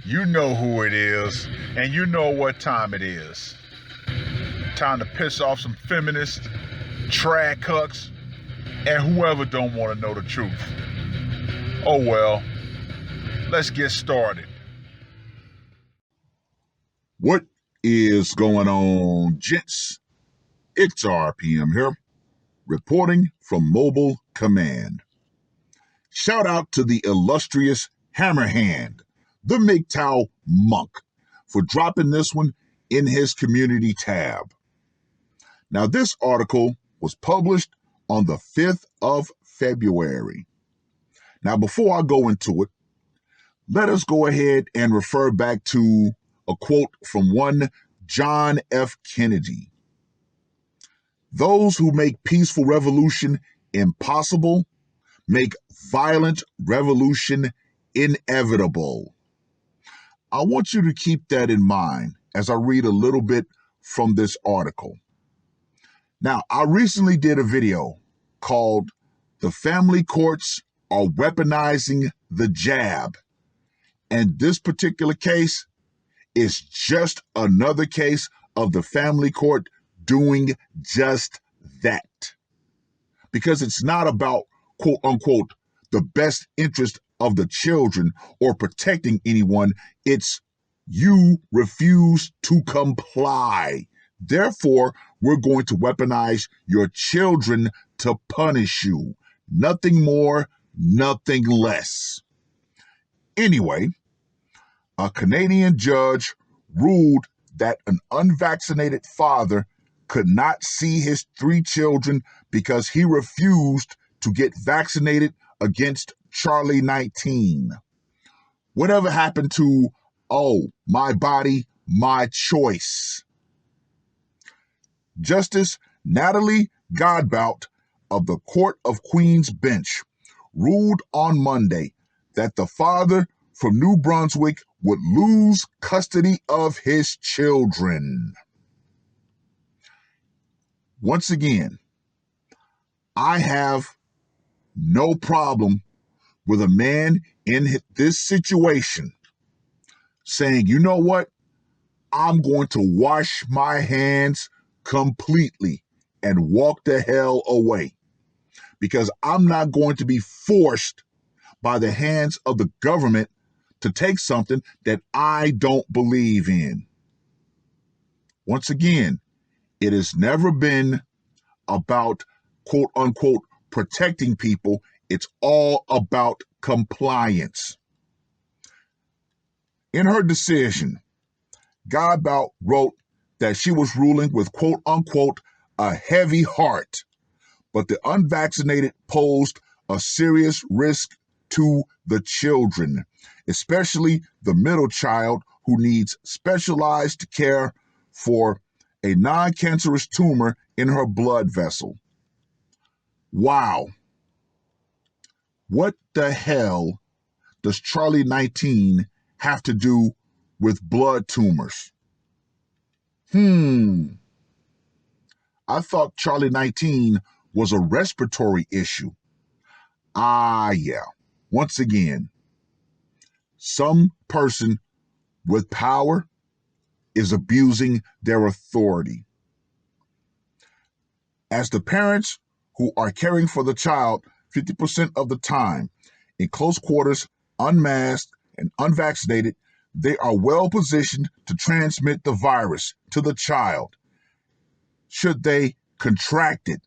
You know who it is, and you know what time it is. Time to piss off some feminists, trad cucks, and whoever don't want to know the truth. Oh well, let's get started. What is going on, gents? It's R.P.M. here, reporting from Mobile Command. Shout out to the illustrious Hammerhand, the MGTOW monk, for dropping this one in his community tab. Now, this article was published on the 5th of February. Now, before I go into it, let us go ahead and refer back to a quote from one John F. Kennedy. Those who make peaceful revolution impossible make violent revolution inevitable. I want you to keep that in mind as I read a little bit from this article. Now, I recently did a video called "The Family Courts Are Weaponizing the Jab." And this particular case is just another case of the family court doing just that. Because it's not about, quote unquote, the best interest of the children or protecting anyone. It's you refuse to comply. Therefore, we're going to weaponize your children to punish you. Nothing more, nothing less. Anyway, a Canadian judge ruled that an unvaccinated father could not see his 3 children because he refused to get vaccinated against Charlie 19. Whatever happened to, oh, my body, my choice? Justice Natalie Godbout of the Court of Queen's Bench ruled on Monday that the father from New Brunswick would lose custody of his children. Once again, I have no problem with a man in this situation saying, you know what? I'm going to wash my hands completely and walk the hell away, because I'm not going to be forced by the hands of the government to take something that I don't believe in. Once again, it has never been about, quote unquote, protecting people. It's all about compliance. In her decision, Godbout wrote that she was ruling with, quote unquote, a heavy heart, but the unvaccinated posed a serious risk to the children, especially the middle child who needs specialized care for a non-cancerous tumor in her blood vessel. Wow. What the hell does Charlie 19 have to do with blood tumors? I thought Charlie 19 was a respiratory issue. Yeah. Once again, some person with power is abusing their authority. As the parents who are caring for the child 50% of the time in close quarters, unmasked and unvaccinated, they are well positioned to transmit the virus to the child should they contract it.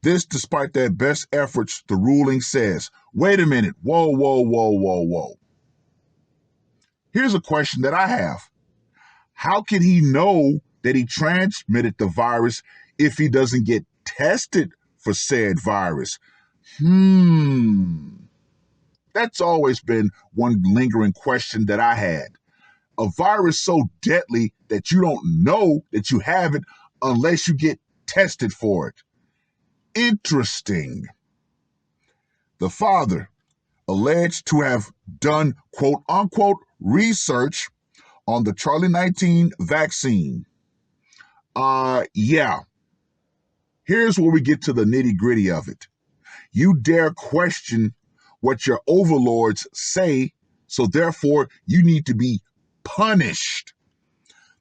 This despite their best efforts, the ruling says. Wait a minute. Whoa. Here's a question that I have. How can he know that he transmitted the virus if he doesn't get tested for said virus? That's always been one lingering question that I had. A virus so deadly that you don't know that you have it unless you get tested for it. Interesting. The father, alleged to have done quote unquote research on the Charlie 19 vaccine. Yeah. Here's where we get to the nitty gritty of it. You dare question what your overlords say, so therefore you need to be punished.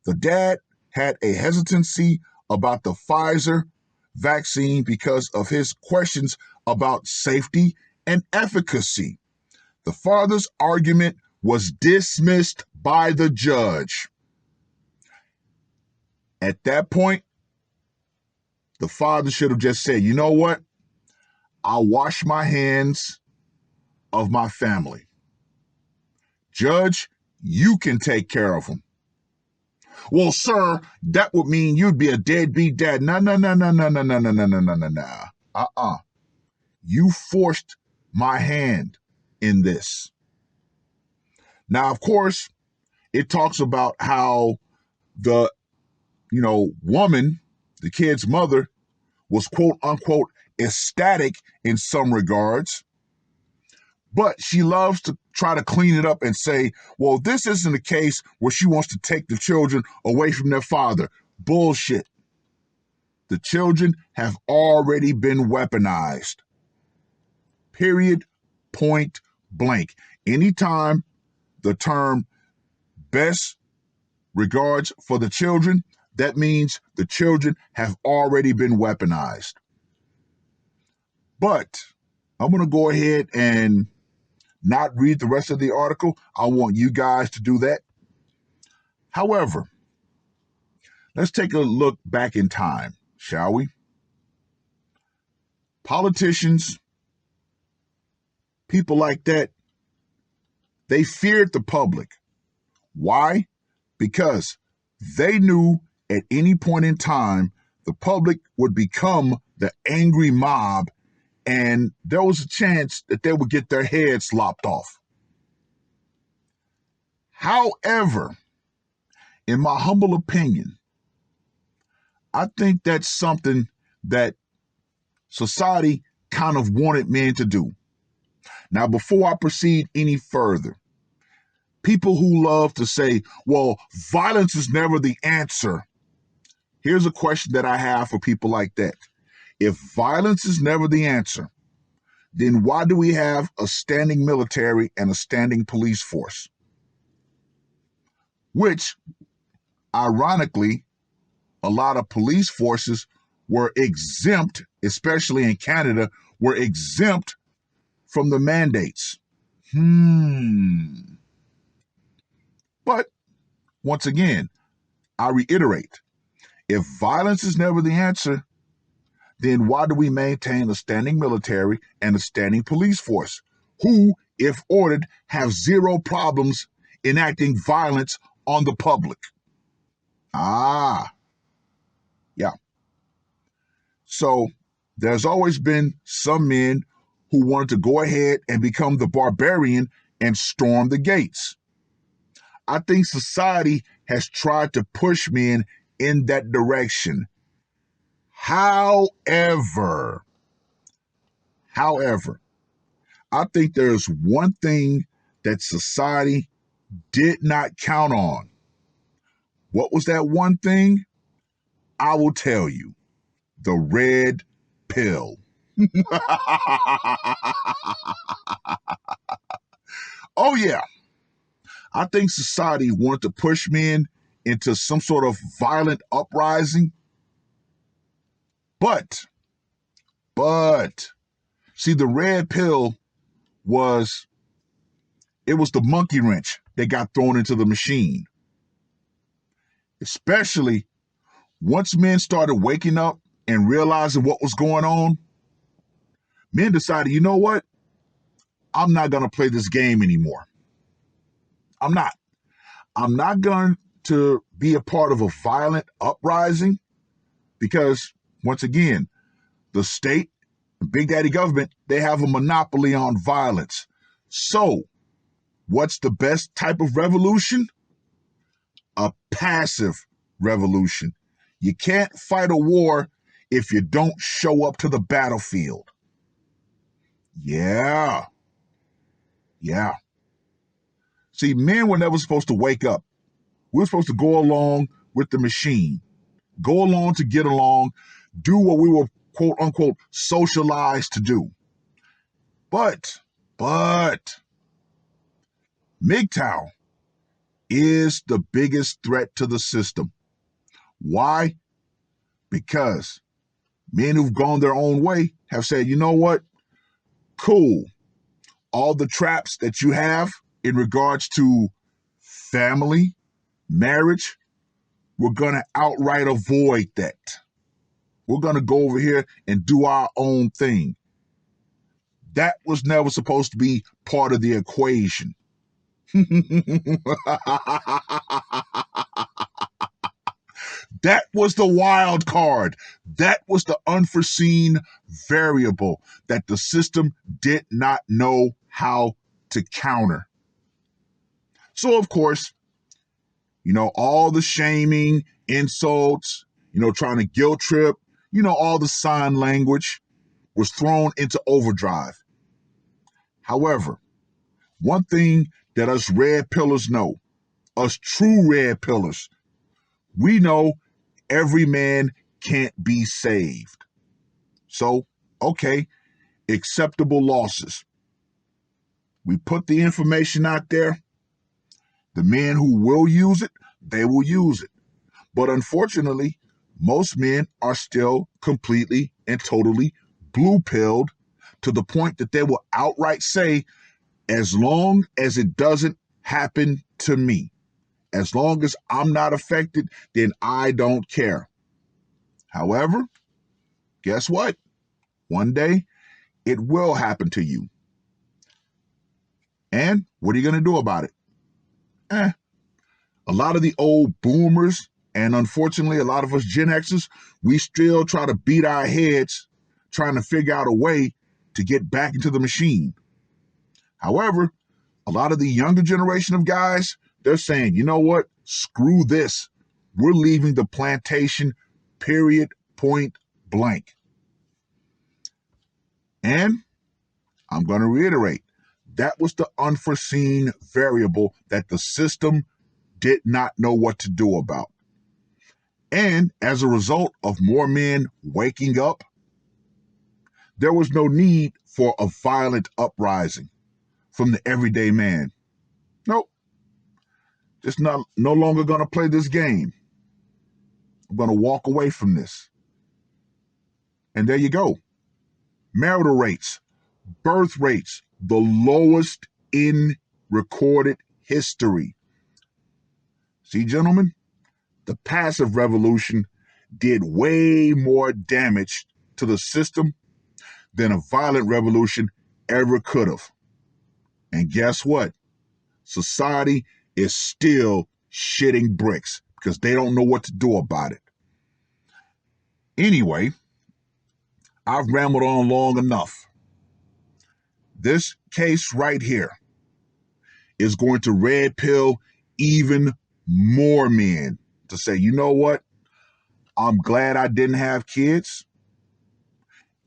The dad had a hesitancy about the Pfizer vaccine because of his questions about safety and efficacy. The father's argument was dismissed by the judge. At that point, the father should have just said, you know what? I'll wash my hands of my family. Judge, you can take care of them. Well, sir, that would mean you'd be a deadbeat dad. No. You forced my hand in this. Now, of course, it talks about how the, woman, the kid's mother, was quote unquote ecstatic in some regards, but she loves to try to clean it up and say, well, this isn't a case where she wants to take the children away from their father. Bullshit. The children have already been weaponized. Period. Point blank. Anytime the term best regards for the children, that means the children have already been weaponized. But I'm going to go ahead and not read the rest of the article. I want you guys to do that. However, let's take a look back in time, shall we? Politicians, people like that, they feared the public. Why? Because they knew at any point in time the public would become the angry mob, and there was a chance that they would get their heads lopped off. However, in my humble opinion, I think that's something that society kind of wanted men to do. Now, before I proceed any further, people who love to say, well, violence is never the answer. Here's a question that I have for people like that. If violence is never the answer, then why do we have a standing military and a standing police force? Which, ironically, a lot of police forces were exempt, especially in Canada, were exempt from the mandates. But once again, I reiterate, if violence is never the answer, then why do we maintain a standing military and a standing police force who, if ordered, have zero problems enacting violence on the public? Yeah. So there's always been some men who wanted to go ahead and become the barbarian and storm the gates. I think society has tried to push men in that direction. However, I think there's one thing that society did not count on. What was that one thing? I will tell you. The red pill. Oh, yeah. I think society wanted to push men into some sort of violent uprising. But, see, the red pill was the monkey wrench that got thrown into the machine. Especially once men started waking up and realizing what was going on, men decided, you know what? I'm not going to play this game anymore. I'm not. I'm not going to be a part of a violent uprising because, once again, the state, Big Daddy government, they have a monopoly on violence. So, what's the best type of revolution? A passive revolution. You can't fight a war if you don't show up to the battlefield. Yeah. See, men were never supposed to wake up. We were supposed to go along with the machine, go along to get along, do what we were, quote unquote, socialized to do. But But MGTOW is the biggest threat to the system. Why? Because men who've gone their own way have said, you know what? Cool. All the traps that you have in regards to family, marriage, we're going to outright avoid that. We're going to go over here and do our own thing. That was never supposed to be part of the equation. That was the wild card. That was the unforeseen variable that the system did not know how to counter. So, of course, all the shaming, insults, trying to guilt trip, all the sign language was thrown into overdrive. However, one thing that us red pillars know, us true red pillars, we know every man can't be saved. So, okay, acceptable losses. We put the information out there. The men who will use it, they will use it. But unfortunately, most men are still completely and totally blue-pilled to the point that they will outright say, as long as it doesn't happen to me, as long as I'm not affected, then I don't care. However, guess what? One day, it will happen to you. And what are you going to do about it? A lot of the old boomers, and unfortunately, a lot of us Gen Xers, we still try to beat our heads trying to figure out a way to get back into the machine. However, a lot of the younger generation of guys, they're saying, you know what? Screw this. We're leaving the plantation, period, point blank. And I'm going to reiterate, that was the unforeseen variable that the system did not know what to do about. And as a result of more men waking up, there was no need for a violent uprising from the everyday man. Nope. Just no longer going to play this game. I'm going to walk away from this. And there you go. Marital rates, birth rates, the lowest in recorded history. See, gentlemen, the passive revolution did way more damage to the system than a violent revolution ever could have. And guess what? Society is still shitting bricks because they don't know what to do about it. Anyway, I've rambled on long enough. This case right here is going to red pill even more men to say, you know what? I'm glad I didn't have kids.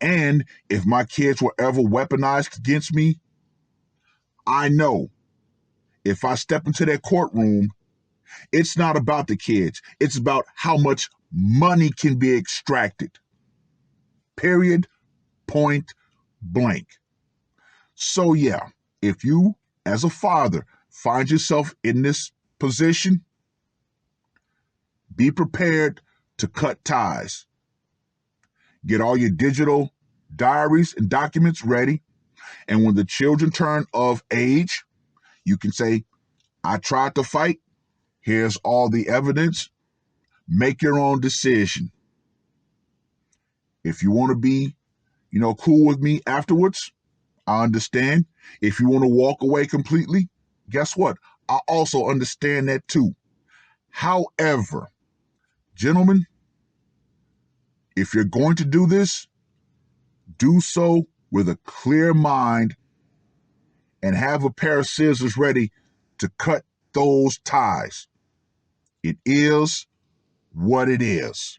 And if my kids were ever weaponized against me, I know if I step into that courtroom, it's not about the kids. It's about how much money can be extracted. Period. Point blank. So yeah, if you, as a father, find yourself in this position, be prepared to cut ties. Get all your digital diaries and documents ready. And when the children turn of age, you can say, I tried to fight. Here's all the evidence. Make your own decision. If you want to be, cool with me afterwards, I understand. If you want to walk away completely, guess what? I also understand that too. However, gentlemen, if you're going to do this, do so with a clear mind and have a pair of scissors ready to cut those ties. It is what it is.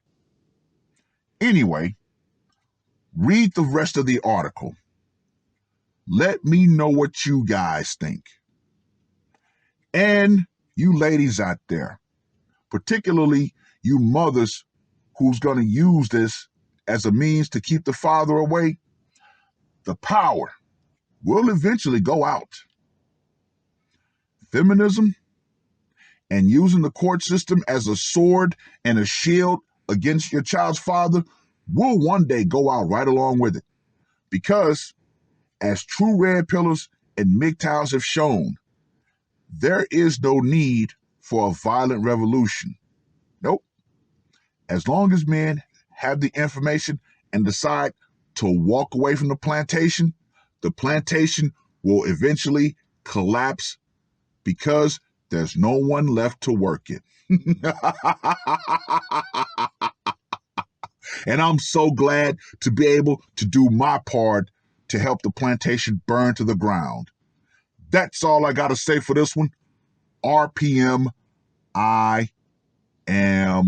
Anyway, read the rest of the article. Let me know what you guys think. And you ladies out there, particularly you mothers who's going to use this as a means to keep the father away, the power will eventually go out. Feminism and using the court system as a sword and a shield against your child's father will one day go out right along with it. Because, as true red pillars and MGTOWs have shown, there is no need for a violent revolution. Nope. As long as men have the information and decide to walk away from the plantation will eventually collapse because there's no one left to work it. And I'm so glad to be able to do my part to help the plantation burn to the ground. That's all I got to say for this one. R.P.M. I am